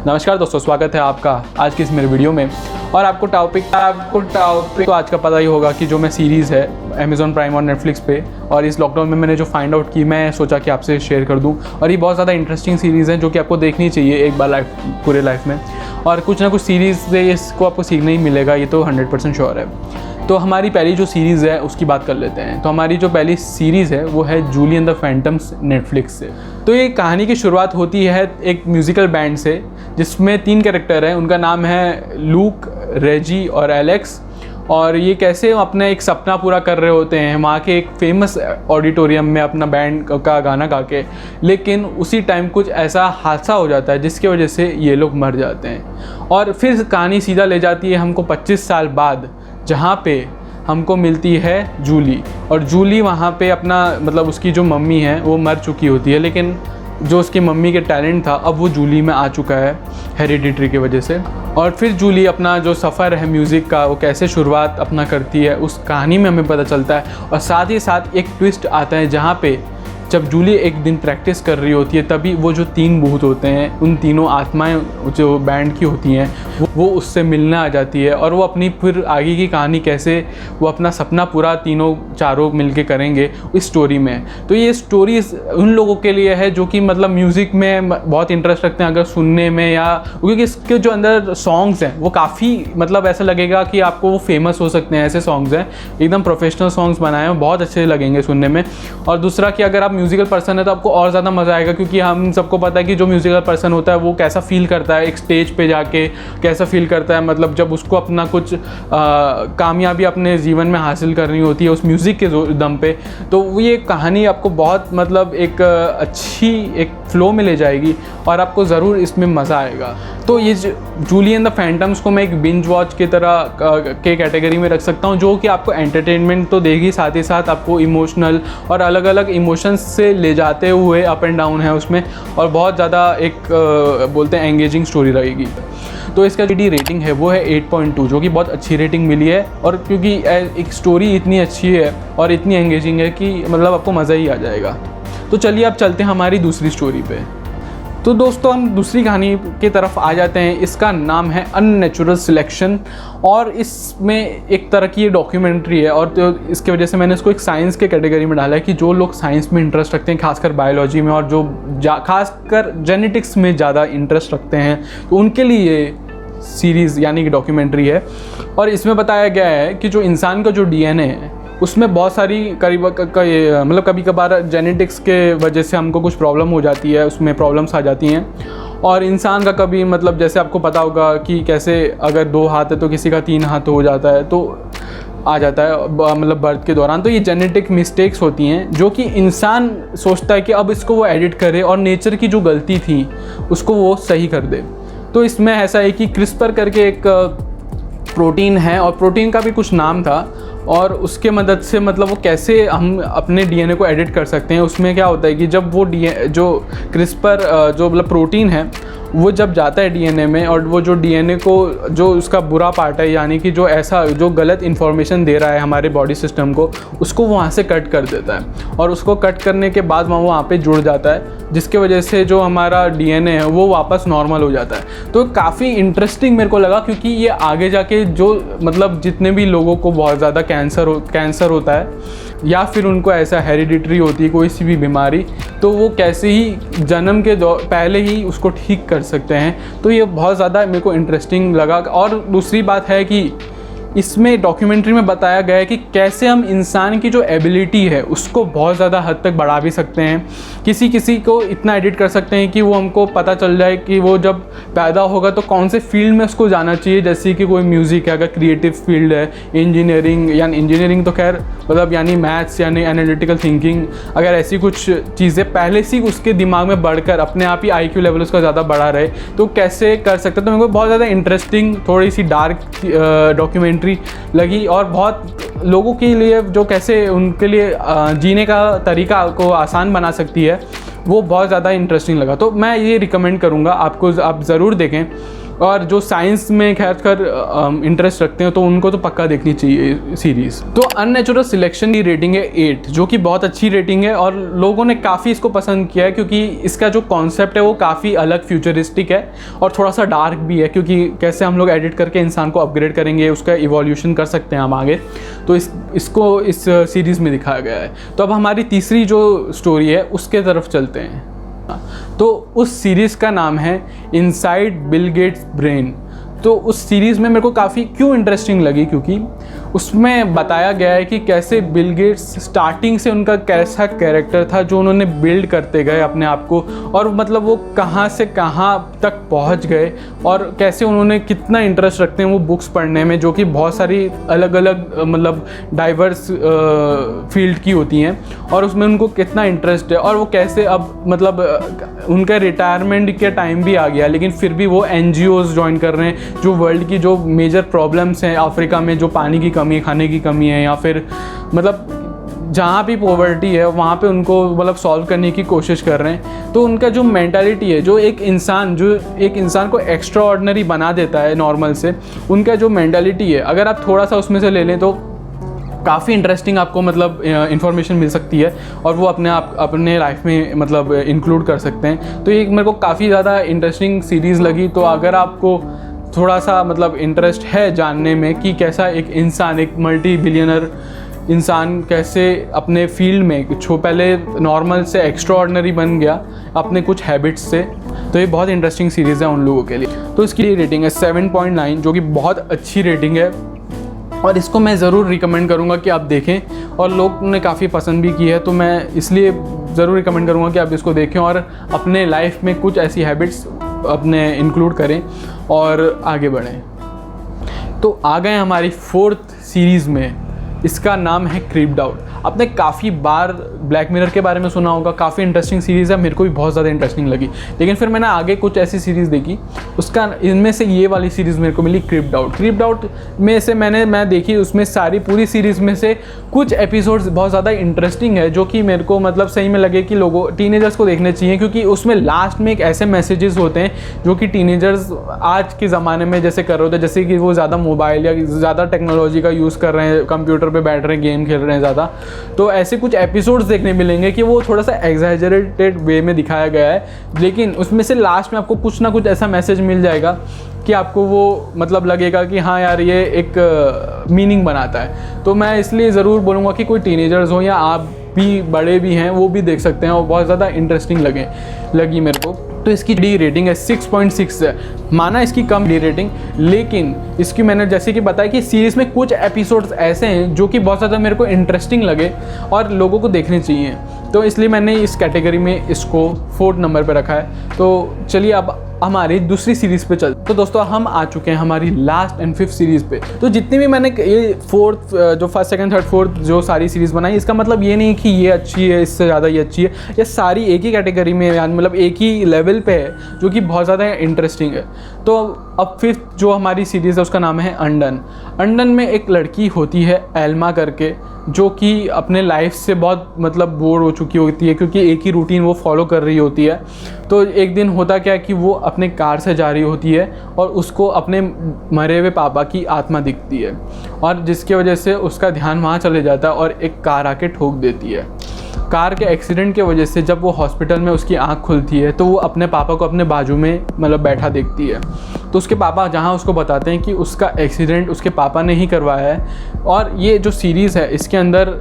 नमस्कार दोस्तों, स्वागत है आपका आज की इस मेरे वीडियो में। और आपको टॉपिक तो आज का पता ही होगा कि जो मैं सीरीज़ है अमेज़ॉन प्राइम और नेटफ्लिक्स पे, और इस लॉकडाउन में मैंने जो फाइंड आउट की, मैं सोचा कि आपसे शेयर कर दूं। और ये बहुत ज़्यादा इंटरेस्टिंग सीरीज़ है जो कि आपको देखनी चाहिए एक बार पूरे लाइफ में। और कुछ ना कुछ सीरीज़ से इसको आपको सीखने ही मिलेगा, ये तो 100% श्योर है। तो हमारी पहली जो सीरीज़ है उसकी बात कर लेते हैं। तो हमारी जो पहली सीरीज़ है वो है Julie and the Phantoms, Netflix से। तो ये कहानी की शुरुआत होती है एक म्यूज़िकल बैंड से जिसमें 3 कैरेक्टर हैं। उनका नाम है लूक, रेजी और एलेक्स। और ये कैसे अपना एक सपना पूरा कर रहे होते हैं वहाँ के एक फेमस ऑडिटोरियम में अपना बैंड का गाना गा के, लेकिन उसी टाइम कुछ ऐसा हादसा हो जाता है जिसकी वजह से ये लोग मर जाते हैं। और फिर कहानी सीधा ले जाती है हमको 25 साल बाद, जहाँ पे हमको मिलती है जूली। और जूली वहाँ पे अपना मतलब उसकी जो मम्मी है वो मर चुकी होती है, लेकिन जो उसकी मम्मी के टैलेंट था अब वो जूली में आ चुका है हेरिडिटरी की वजह से। और फिर जूली अपना जो सफ़र है म्यूज़िक का वो कैसे शुरुआत अपना करती है उस कहानी में हमें पता चलता है। और साथ ही साथ एक ट्विस्ट आता है जहाँ पे जब जूली एक दिन प्रैक्टिस कर रही होती है तभी वो जो 3 भूत होते हैं, उन तीनों आत्माएं जो बैंड की होती हैं वो उससे मिलने आ जाती है। और वो अपनी फिर आगे की कहानी कैसे वो अपना सपना पूरा तीनों चारों मिलके करेंगे इस स्टोरी में। तो ये स्टोरी उन लोगों के लिए है जो कि मतलब म्यूज़िक में बहुत इंटरेस्ट रखते हैं अगर सुनने में, या क्योंकि इसके जो अंदर सॉन्ग्स हैं वो काफ़ी मतलब ऐसा लगेगा कि आपको वो फेमस हो सकते हैं। ऐसे सॉन्ग्स हैं, एकदम प्रोफेशनल सॉन्ग्स बनाए हैं, बहुत अच्छे लगेंगे सुनने में। और दूसरा कि अगर आप म्यूज़िकल पर्सन है तो आपको और ज़्यादा मज़ा आएगा, क्योंकि हम सबको पता है कि जो म्यूज़िकल पर्सन होता है वो कैसा फील करता है एक स्टेज पे जाके, कैसा फील करता है मतलब जब उसको अपना कुछ कामयाबी अपने जीवन में हासिल करनी होती है उस म्यूज़िक के दम पे। तो ये कहानी आपको बहुत मतलब एक अच्छी एक फ़्लो में ले जाएगी और आपको ज़रूर इसमें मज़ा आएगा। तो ये जूली एंड द फैंटम्स को मैं एक बिंज वॉच की तरह के कैटेगरी में रख सकता हूँ, जो कि आपको एंटरटेनमेंट तो देगी, साथ ही साथ आपको इमोशनल और अलग अलग इमोशंस से ले जाते हुए अप एंड डाउन है उसमें, और बहुत ज़्यादा एक बोलते हैं एंगेजिंग स्टोरी रहेगी। तो इसका जो रेटिंग है वो है 8.2, जो कि बहुत अच्छी रेटिंग मिली है। और क्योंकि एक स्टोरी इतनी अच्छी है और इतनी एंगेजिंग है कि मतलब आपको मज़ा ही आ जाएगा। तो चलिए अब चलते हैं हमारी दूसरी स्टोरी पे। तो दोस्तों हम दूसरी कहानी की तरफ आ जाते हैं। इसका नाम है अननेचुरल सिलेक्शन, और इसमें एक तरह की ये डॉक्यूमेंट्री है। और तो इसके वजह से मैंने इसको एक साइंस के कैटेगरी में डाला है कि जो लोग साइंस में इंटरेस्ट रखते हैं, खासकर बायोलॉजी में, और जो खासकर जेनेटिक्स में ज़्यादा इंटरेस्ट रखते हैं, तो उनके लिए सीरीज़ यानी कि डॉक्यूमेंट्री है। और इसमें बताया गया है कि जो इंसान का जो डीएनए है उसमें बहुत सारी मतलब कभी कभार जेनेटिक्स के वजह से हमको कुछ प्रॉब्लम हो जाती है, उसमें प्रॉब्लम्स आ जाती हैं। और इंसान का कभी मतलब जैसे आपको पता होगा कि कैसे अगर 2 हाथ है तो किसी का 3 हाथ हो जाता है, तो आ जाता है मतलब बर्थ के दौरान। तो ये जेनेटिक मिस्टेक्स होती हैं जो कि इंसान सोचता है कि अब इसको वो एडिट करे और नेचर की जो गलती थी उसको वो सही कर दे। तो इसमें ऐसा है कि क्रिस्पर करके एक प्रोटीन है, और प्रोटीन का भी कुछ नाम था, और उसके मदद से मतलब वो कैसे हम अपने डीएनए को एडिट कर सकते हैं। उसमें क्या होता है कि जब वो जो क्रिस्पर जो मतलब प्रोटीन है वो जब जाता है डीएनए में, और वो जो डीएनए को जो उसका बुरा पार्ट है यानी कि जो ऐसा जो गलत इन्फॉर्मेशन दे रहा है हमारे बॉडी सिस्टम को, उसको वहाँ से कट कर देता है। और उसको कट करने के बाद वहाँ पे जुड़ जाता है, जिसके वजह से जो हमारा डीएनए है वो वापस नॉर्मल हो जाता है। तो काफ़ी इंटरेस्टिंग मेरे को लगा, क्योंकि ये आगे जाके जो मतलब जितने भी लोगों को बहुत ज़्यादा कैंसर होता है या फिर उनको ऐसा हेरिडिटरी होती है कोई सी भी बीमारी, तो वो कैसे ही जन्म के पहले ही उसको ठीक कर सकते हैं। तो ये बहुत ज़्यादा मेरे को इंटरेस्टिंग लगा। और दूसरी बात है कि इसमें डॉक्यूमेंट्री में बताया गया है कि कैसे हम इंसान की जो एबिलिटी है उसको बहुत ज़्यादा हद तक बढ़ा भी सकते हैं। किसी को इतना एडिट कर सकते हैं कि वो हमको पता चल जाए कि वो जब पैदा होगा तो कौन से फील्ड में उसको जाना चाहिए। जैसे कि कोई म्यूज़िक है, अगर क्रिएटिव फील्ड है, इंजीनियरिंग, यानी इंजीनियरिंग तो खैर मतलब यानी मैथ्स यानी एनालिटिकल थिंकिंग, अगर ऐसी कुछ चीज़ें पहले से उसके दिमाग में बढ़कर अपने आप ही IQ लेवल उसका ज़्यादा बढ़ा रहे तो कैसे कर सकते हैं। तो मेरे को बहुत ज़्यादा इंटरेस्टिंग, थोड़ी सी डार्क डॉक्यूमेंट्री लगी, और बहुत लोगों के लिए जो कैसे उनके लिए जीने का तरीका को आसान बना सकती है, वो बहुत ज़्यादा इंटरेस्टिंग लगा। तो मैं ये रिकमेंड करूँगा आपको, आप ज़रूर देखें। और जो साइंस में खैर इंटरेस्ट रखते हैं तो उनको तो पक्का देखनी चाहिए सीरीज़। तो अननेचुरल सिलेक्शन की रेटिंग है 8, जो कि बहुत अच्छी रेटिंग है और लोगों ने काफ़ी इसको पसंद किया है क्योंकि इसका जो कॉन्सेप्ट है वो काफ़ी अलग फ्यूचरिस्टिक है और थोड़ा सा डार्क भी है, क्योंकि कैसे हम लोग एडिट करके इंसान को अपग्रेड करेंगे, उसका इवोल्यूशन कर सकते हैं हम आगे, तो इसको इस सीरीज़ में दिखाया गया है। तो अब हमारी तीसरी जो स्टोरी है उसके तरफ चलते हैं। तो उस सीरीज़ का नाम है इनसाइड बिल गेट्स ब्रेन। तो उस सीरीज़ में मेरे को काफ़ी क्यों इंटरेस्टिंग लगी, क्योंकि उसमें बताया गया है कि कैसे बिल गेट्स स्टार्टिंग से उनका कैसा कैरेक्टर था जो उन्होंने बिल्ड करते गए अपने आप को, और मतलब वो कहाँ से कहाँ तक पहुँच गए और कैसे उन्होंने कितना इंटरेस्ट रखते हैं वो बुक्स पढ़ने में, जो कि बहुत सारी अलग अलग मतलब डाइवर्स फील्ड की होती हैं, और उसमें उनको कितना इंटरेस्ट है, और वो कैसे अब मतलब उनका रिटायरमेंट के टाइम भी आ गया लेकिन फिर भी वो NGOs ज्वाइन कर रहे हैं, जो वर्ल्ड की जो मेजर प्रॉब्लम्स हैं अफ्रीका में, जो पानी की कमी, खाने की कमी है, या फिर मतलब जहाँ भी पॉवर्टी है वहाँ पे उनको मतलब सॉल्व करने की कोशिश कर रहे हैं। तो उनका जो मेंटालिटी है, जो एक इंसान को एक्स्ट्रा ऑर्डिनरी बना देता है नॉर्मल से, उनका जो मेंटालिटी है अगर आप थोड़ा सा उसमें से ले लें तो काफ़ी इंटरेस्टिंग आपको मतलब इन्फॉर्मेशन मिल सकती है और वो अपने लाइफ में मतलब इंक्लूड कर सकते हैं। तो ये मेरे को काफ़ी ज़्यादा इंटरेस्टिंग सीरीज़ लगी। तो अगर आपको थोड़ा सा मतलब इंटरेस्ट है जानने में कि कैसा एक इंसान, एक मल्टी बिलियनर इंसान कैसे अपने फील्ड में पहले नॉर्मल से एक्स्ट्रा ऑर्डिनरी बन गया अपने कुछ हैबिट्स से, तो ये बहुत इंटरेस्टिंग सीरीज़ है उन लोगों के लिए। तो इसकी रेटिंग है 7.9, जो कि बहुत अच्छी रेटिंग है और इसको मैं ज़रूर रिकमेंड करूँगा कि आप देखें, और लोग ने काफ़ी पसंद भी की है, तो मैं इसलिए ज़रूर रिकमेंड करूँगा कि आप इसको देखें और अपने लाइफ में कुछ ऐसी हैबिट्स अपने इंक्लूड करें और आगे बढ़ें। तो आ गए हमारी 4th सीरीज़ में, इसका नाम है क्रीप्ड आउट। आपने काफ़ी बार ब्लैक मिरर के बारे में सुना होगा, काफ़ी इंटरेस्टिंग सीरीज़ है, मेरे को भी बहुत ज़्यादा इंटरेस्टिंग लगी, लेकिन फिर मैंने आगे कुछ ऐसी सीरीज़ देखी, उसका इनमें से ये वाली सीरीज़ मेरे को मिली क्रीप्ड आउट। क्रीप्ड आउट में से मैं देखी, उसमें सारी पूरी सीरीज़ में से कुछ एपिसोड्स बहुत ज़्यादा इंटरेस्टिंग है, जो कि मेरे को मतलब सही में लगे कि टीनेजर्स को देखने चाहिए, क्योंकि उसमें लास्ट में एक ऐसे मैसेजेस होते हैं जो कि टीनेजर्स आज के ज़माने में जैसे कर रहे होते हैं, जैसे कि वो ज़्यादा मोबाइल या ज़्यादा टेक्नोलॉजी का यूज़ कर रहे हैं, कंप्यूटर पर बैठ रहे हैं, गेम खेल रहे हैं ज़्यादा, तो ऐसे कुछ एपिसोड्स देखने मिलेंगे कि वो थोड़ा सा एग्जैजरेटेड वे में दिखाया गया है, लेकिन उसमें से लास्ट में आपको कुछ ना कुछ ऐसा मैसेज मिल जाएगा कि आपको वो मतलब लगेगा कि हाँ यार ये एक मीनिंग बनाता है। तो मैं इसलिए ज़रूर बोलूँगा कि कोई टीनेजर्स हो या आप भी बड़े भी हैं वो भी देख सकते हैं, और बहुत ज़्यादा इंटरेस्टिंग लगी मेरे को। तो इसकी डी रेटिंग है 6.6 है, माना इसकी कम डी रेटिंग, लेकिन इसकी मैंने जैसे कि बताया कि सीरीज़ में कुछ एपिसोड्स ऐसे हैं जो कि बहुत ज़्यादा मेरे को इंटरेस्टिंग लगे और लोगों को देखने चाहिए, तो इसलिए मैंने इस कैटेगरी में इसको 4th नंबर पर रखा है। तो चलिए अब हमारी दूसरी सीरीज़ पे चलते। तो दोस्तों हम आ चुके हैं हमारी लास्ट एंड 5th सीरीज़ पे। तो जितनी भी मैंने ये 4th जो 1st, 2nd, 3rd, 4th जो सारी सीरीज़ बनाई, इसका मतलब ये नहीं कि ये अच्छी है, इससे ज़्यादा ये अच्छी है, ये सारी एक ही कैटेगरी में यानी मतलब एक ही लेवल पे है, जो कि बहुत ज़्यादा इंटरेस्टिंग है। तो अब 5th जो हमारी सीरीज़ है उसका नाम है अनडन। अनडन में एक लड़की होती है एल्मा करके, जो कि अपने लाइफ से बहुत मतलब बोर हो चुकी होती है, क्योंकि एक ही रूटीन वो फॉलो कर रही होती है। तो एक दिन होता क्या कि वो अपने कार से जा रही होती है और उसको अपने मरे हुए पापा की आत्मा दिखती है, और जिसकी वजह से उसका ध्यान वहाँ चले जाता है और एक कार आके ठोक देती है। कार के एक्सीडेंट के वजह से जब वो हॉस्पिटल में उसकी आंख खुलती है तो वो अपने पापा को अपने बाजू में मतलब बैठा देखती है। तो उसके पापा जहाँ उसको बताते हैं कि उसका एक्सीडेंट उसके पापा ने ही करवाया है। और ये जो सीरीज़ है इसके अंदर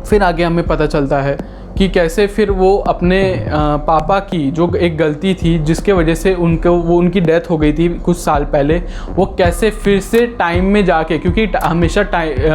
फिर आगे हमें पता चलता है कि कैसे फिर वो अपने पापा की जो एक गलती थी जिसके वजह से उनकी डेथ हो गई थी कुछ साल पहले, वो कैसे फिर से टाइम में जाके, क्योंकि हमेशा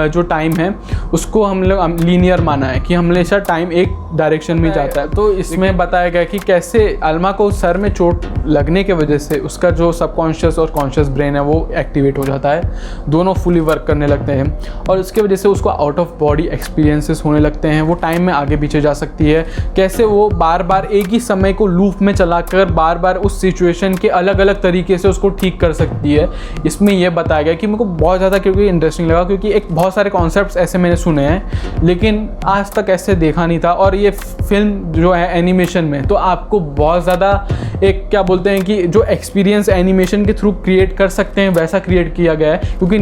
जो टाइम है उसको हम लोग लीनियर माना है कि हमेशा टाइम एक डायरेक्शन में जाता है। तो इसमें बताया गया कि कैसे अल्मा को सर में चोट लगने के वजह से उसका जो सबकॉन्शियस और कॉन्शियस ब्रेन है वो एक्टिवेट हो जाता है, दोनों फुली वर्क करने लगते हैं, और उसके वजह से उसको आउट ऑफ बॉडी एक्सपीरियंसेस होने लगते हैं। वो टाइम में आगे पीछे जा सकते सकती है, कैसे वो बार बार एक ही समय को लूप में चलाकर बार बार उस सिचुएशन के अलग अलग तरीके से उसको ठीक कर सकती है। इसमें यह बताया गया कि मेरे को बहुत ज़्यादा क्योंकि इंटरेस्टिंग लगा, क्योंकि एक बहुत सारे कॉन्सेप्ट्स ऐसे मैंने सुने हैं लेकिन आज तक ऐसे देखा नहीं था। और ये फिल्म जो है एनिमेशन में, तो आपको बहुत ज़्यादा एक क्या बोलते हैं कि जो एक्सपीरियंस एनिमेशन के थ्रू क्रिएट कर सकते हैं वैसा क्रिएट किया गया है, क्योंकि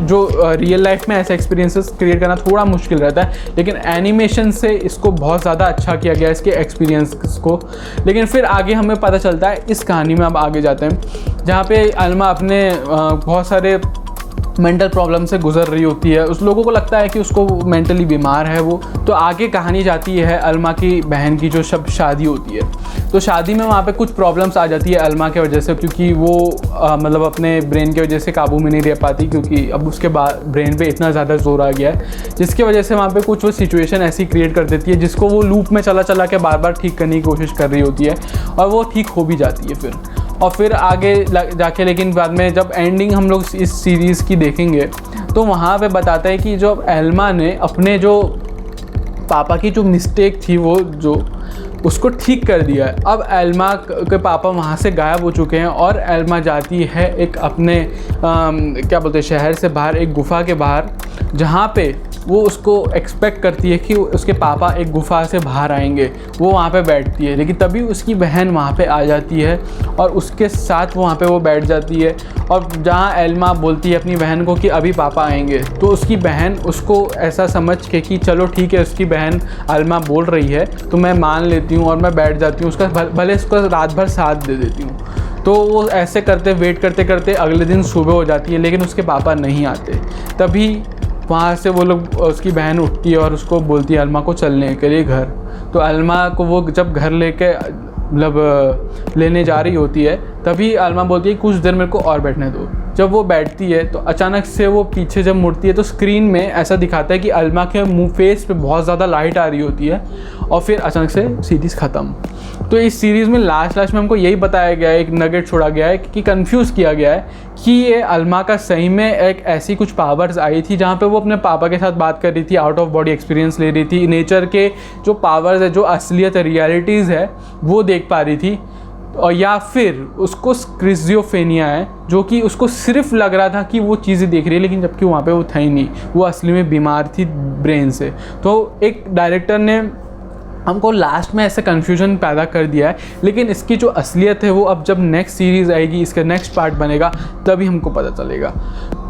जो रियल लाइफ में ऐसे एक्सपीरियंसेस क्रिएट करना थोड़ा मुश्किल रहता है, लेकिन एनिमेशन से इसको बहुत ज़्यादा अच्छा किया गया है इसके एक्सपीरियंस को। लेकिन फिर आगे हमें पता चलता है, इस कहानी में अब आगे जाते हैं जहाँ पे अलमा अपने बहुत सारे मेंटल प्रॉब्लम से गुजर रही होती है। उस लोगों को लगता है कि उसको मेंटली बीमार है वो। तो आगे कहानी जाती है अलमा की बहन की जो शादी होती है। तो शादी में वहाँ पे कुछ प्रॉब्लम्स आ जाती है अलमा के वजह से, क्योंकि वो मतलब अपने ब्रेन की वजह से काबू में नहीं रह पाती, क्योंकि अब उसके बाद ब्रेन पे इतना ज़्यादा जोर आ गया है, जिसकी वजह से वहाँ पे कुछ वो सिचुएशन ऐसी क्रिएट कर देती है जिसको वो लूप में चला के बार बार ठीक करने की कोशिश कर रही होती है, और वो ठीक हो भी जाती है फिर। और फिर आगे जाके लेकिन बाद में जब एंडिंग हम लोग इस सीरीज़ की देखेंगे तो वहाँ पे बताता है कि जो एल्मा ने अपने जो पापा की जो मिस्टेक थी वो जो उसको ठीक कर दिया है। अब एल्मा के पापा वहाँ से गायब हो चुके हैं और एल्मा जाती है एक अपने क्या बोलते हैं शहर से बाहर, एक गुफा के बाहर, जहाँ पे वो उसको एक्सपेक्ट करती है कि उसके पापा एक गुफा से बाहर आएंगे। वो वहाँ पे बैठती है, लेकिन तभी उसकी बहन वहाँ पे आ जाती है और उसके साथ वहाँ पे वो बैठ जाती है। और जहाँ एल्मा बोलती है अपनी बहन को कि अभी पापा आएंगे, तो उसकी बहन उसको ऐसा समझ के कि चलो ठीक है, उसकी बहन एल्मा बोल रही है तो मैं मान लेती हूँ और मैं बैठ जाती हूँ, उसका भले उसका रात भर साथ दे देती हूँ। तो वो ऐसे करते वेट करते करते अगले दिन सुबह हो जाती है, लेकिन उसके पापा नहीं आते। तभी वहाँ से वो लोग, उसकी बहन उठती है और उसको बोलती है अलमा को चलने के लिए घर। तो अलमा को वो जब घर लेके मतलब लेने जा रही होती है, तभी अलमा बोलती है कुछ देर मेरे को और बैठने दो। जब वो बैठती है तो अचानक से वो पीछे जब मुड़ती है तो स्क्रीन में ऐसा दिखाता है कि अलमा के मुँह फेस पे बहुत ज़्यादा लाइट आ रही होती है, और फिर अचानक से सीरीज़ ख़त्म। तो इस सीरीज़ में लास्ट में हमको यही बताया गया है, एक नगेट छोड़ा गया है कि कंफ्यूज किया गया है कि ये अलमा का सही में एक ऐसी कुछ पावर्स आई थी जहाँ पे वो अपने पापा के साथ बात कर रही थी, आउट ऑफ बॉडी एक्सपीरियंस ले रही थी, नेचर के जो पावर्स है, जो असलियत रियलिटीज़ है वो देख पा रही थी, और या फिर उसको स्क्रिज़ोफ्रेनिया है जो कि उसको सिर्फ लग रहा था कि वो चीज़ें देख रही है, लेकिन जबकि वहाँ पे वो था ही नहीं, वो असली में बीमार थी ब्रेन से। तो एक डायरेक्टर ने हमको लास्ट में ऐसे कन्फ्यूजन पैदा कर दिया है, लेकिन इसकी जो असलियत है वो अब जब नेक्स्ट सीरीज़ आएगी, इसका नेक्स्ट पार्ट बनेगा, तभी हमको पता चलेगा।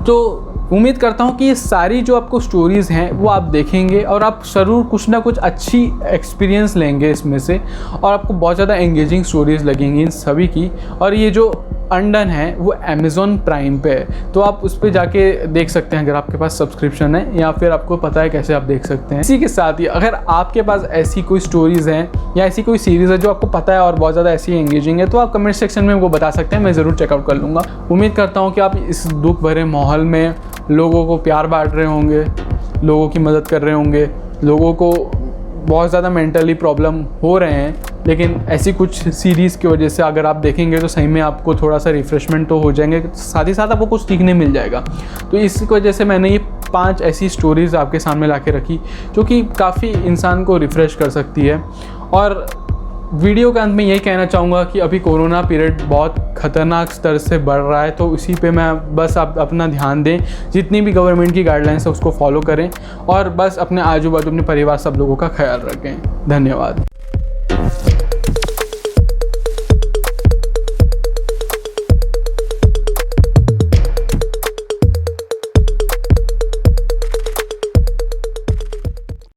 तो उम्मीद करता हूँ कि ये सारी जो आपको स्टोरीज़ हैं वो आप देखेंगे और आप ज़रूर कुछ ना कुछ अच्छी एक्सपीरियंस लेंगे इसमें से, और आपको बहुत ज़्यादा एंगेजिंग स्टोरीज़ लगेंगी इन सभी की। और ये जो अनडन है वो अमेज़ॉन प्राइम पे है, तो आप उस पर जाके देख सकते हैं अगर आपके पास सब्सक्रिप्शन है, या फिर आपको पता है कैसे आप देख सकते हैं। इसी के साथ ही अगर आपके पास ऐसी कोई स्टोरीज़ हैं या ऐसी कोई सीरीज़ है जो आपको पता है और बहुत ज़्यादा ऐसी एंगेजिंग है, तो आप कमेंट सेक्शन में वो बता सकते हैं, मैं ज़रूर चेकआउट कर लूँगा। उम्मीद करता हूँ कि आप इस दुख भरे माहौल में लोगों को प्यार बांट रहे होंगे, लोगों की मदद कर रहे होंगे, लोगों को बहुत ज़्यादा मेंटली प्रॉब्लम हो रहे हैं, लेकिन ऐसी कुछ सीरीज़ की वजह से अगर आप देखेंगे तो सही में आपको थोड़ा सा रिफ़्रेशमेंट तो हो जाएंगे, साथ ही साथ आपको कुछ सीखने मिल जाएगा। तो इस वजह से मैंने ये 5 ऐसी स्टोरीज़ आपके सामने ला के रखी जो कि काफ़ी इंसान को रिफ़्रेश कर सकती है। और वीडियो के अंत में यही कहना चाहूँगा कि अभी कोरोना पीरियड बहुत ख़तरनाक स्तर से बढ़ रहा है, तो इसी पे मैं बस आप अपना ध्यान दें, जितनी भी गवर्नमेंट की गाइडलाइंस है उसको फॉलो करें, और बस अपने आजू बाजू अपने परिवार सब लोगों का ख्याल रखें। धन्यवाद।